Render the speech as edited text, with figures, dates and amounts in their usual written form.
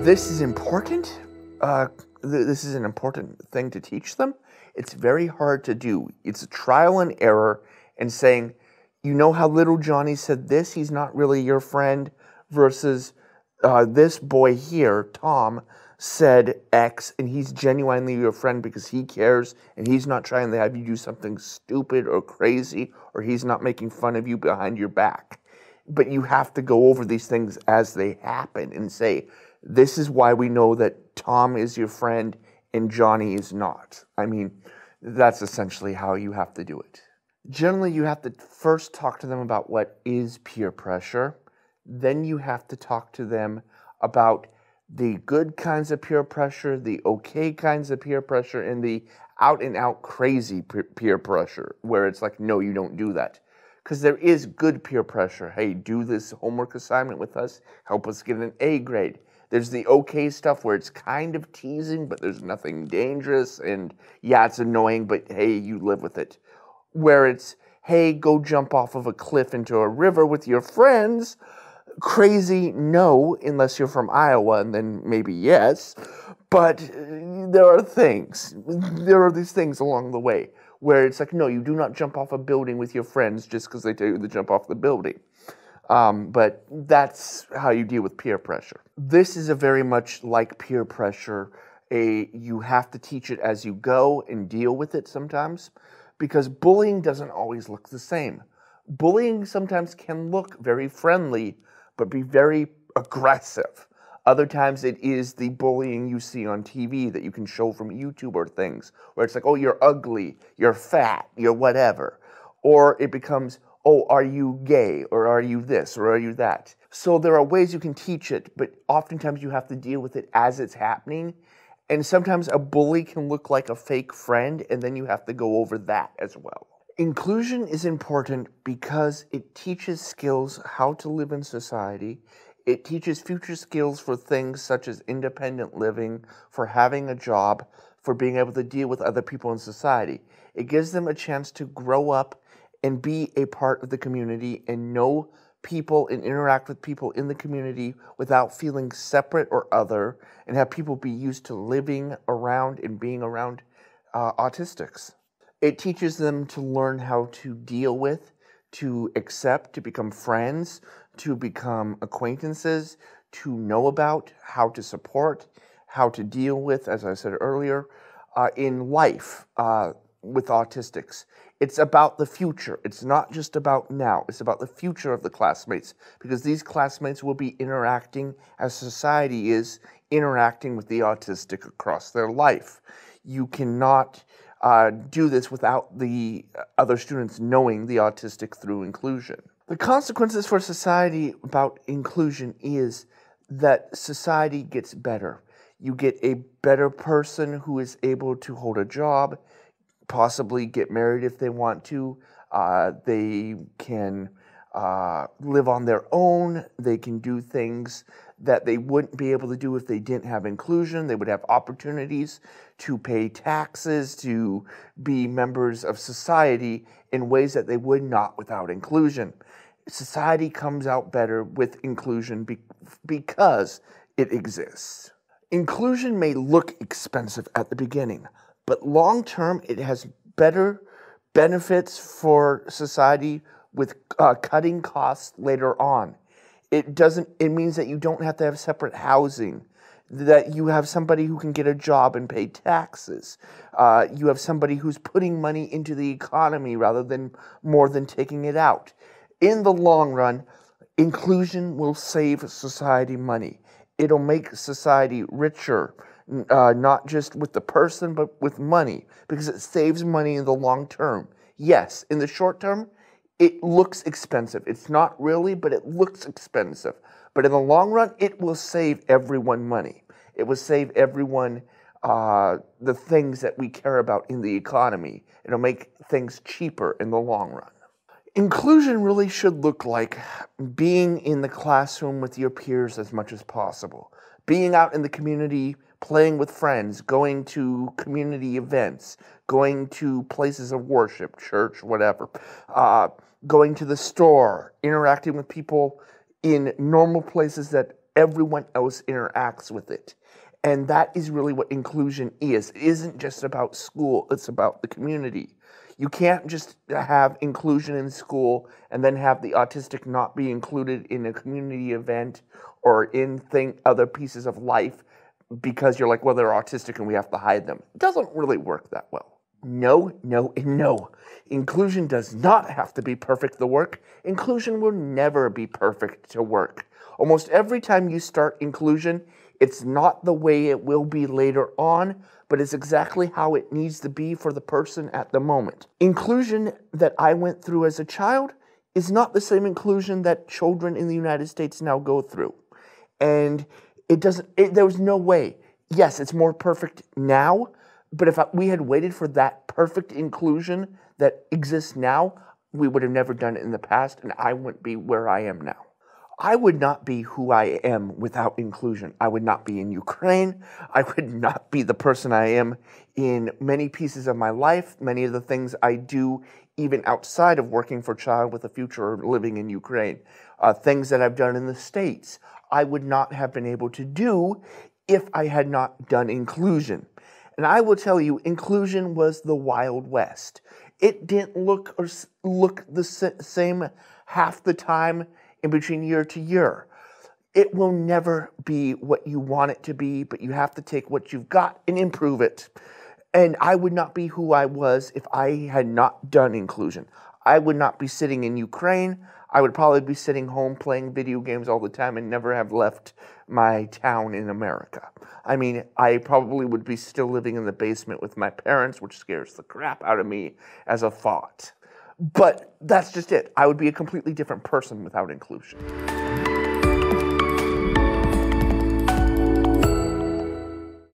This is important. This is an important thing to teach them. It's very hard to do. It's a trial and error and saying, you know how little Johnny said this, he's not really your friend, versus this boy here, Tom, said X, and he's genuinely your friend because he cares, and he's not trying to have you do something stupid or crazy, or he's not making fun of you behind your back. But you have to go over these things as they happen and say, this is why we know that Tom is your friend and Johnny is not. I mean, that's essentially how you have to do it. Generally, you have to first talk to them about what is peer pressure. Then you have to talk to them about the good kinds of peer pressure, the okay kinds of peer pressure, and the out-and-out crazy peer pressure, where it's like, no, you don't do that. Because there is good peer pressure. Hey, do this homework assignment with us. Help us get an A grade. There's the okay stuff where it's kind of teasing, but there's nothing dangerous. And yeah, it's annoying, but hey, you live with it. Where it's, hey, go jump off of a cliff into a river with your friends. Crazy, no, unless you're from Iowa, and then maybe yes. But there are things. There are these things along the way where it's like, no, you do not jump off a building with your friends just because they tell you to jump off the building. But that's how you deal with peer pressure. This is a very much like peer pressure. You have to teach it as you go and deal with it sometimes, because bullying doesn't always look the same. Bullying sometimes can look very friendly, but be very aggressive. Other times it is the bullying you see on TV that you can show from YouTube or things, where it's like, oh, you're ugly, you're fat, you're whatever. Or it becomes, oh, are you gay, or are you this, or are you that? So there are ways you can teach it, but oftentimes you have to deal with it as it's happening. And sometimes a bully can look like a fake friend, and then you have to go over that as well. Inclusion is important because it teaches skills how to live in society. It teaches future skills for things such as independent living, for having a job, for being able to deal with other people in society. It gives them a chance to grow up and be a part of the community and know people and interact with people in the community without feeling separate or other, and have people be used to living around and being around autistics. It teaches them to learn how to deal with, to accept, to become friends, to become acquaintances, to know about, how to support, how to deal with, as I said earlier, in life with autistics. It's about the future. It's not just about now. It's about the future of the classmates, because these classmates will be interacting as society is interacting with the autistic across their life. You cannot do this without the other students knowing the autistic through inclusion. The consequences for society about inclusion is that society gets better. You get a better person who is able to hold a job, possibly get married if they want to. They can live on their own. They can do things that they wouldn't be able to do if they didn't have inclusion. They would have opportunities to pay taxes, to be members of society in ways that they would not without inclusion. Society comes out better with inclusion because it exists. Inclusion may look expensive at the beginning, but long term it has better benefits for society with cutting costs later on. It means that you don't have to have separate housing, that you have somebody who can get a job and pay taxes. You have somebody who's putting money into the economy rather than more than taking it out. In the long run, inclusion will save society money. It'll make society richer, not just with the person, but with money, because it saves money in the long term. Yes, in the short term, it looks expensive. It's not really, but it looks expensive. But in the long run, it will save everyone money. It will save everyone the things that we care about in the economy. It'll make things cheaper in the long run. Inclusion really should look like being in the classroom with your peers as much as possible, being out in the community, playing with friends, going to community events, going to places of worship, church, whatever, going to the store, interacting with people in normal places that everyone else interacts with it. And that is really what inclusion is. It isn't just about school, it's about the community. You can't just have inclusion in school and then have the autistic not be included in a community event or in other pieces of life because you're like, well, they're autistic and we have to hide them. It doesn't really work that well. No, no, and no. Inclusion does not have to be perfect to work. Inclusion will never be perfect to work. Almost every time you start inclusion, it's not the way it will be later on, but it's exactly how it needs to be for the person at the moment. Inclusion that I went through as a child is not the same inclusion that children in the United States now go through. And there was no way. Yes, it's more perfect now, but if we had waited for that perfect inclusion that exists now, we would have never done it in the past, and I wouldn't be where I am now. I would not be who I am without inclusion. I would not be in Ukraine. I would not be the person I am in many pieces of my life, many of the things I do even outside of working for Child with a Future or living in Ukraine, things that I've done in the States. I would not have been able to do if I had not done inclusion. And I will tell you, inclusion was the Wild West. It didn't look the same half the time in between year to year. It will never be what you want it to be, but you have to take what you've got and improve it. And I would not be who I was if I had not done inclusion. I would not be sitting in Ukraine. I would probably be sitting home playing video games all the time and never have left my town in America. I mean, I probably would be still living in the basement with my parents, which scares the crap out of me as a thought. But that's just it. I would be a completely different person without inclusion.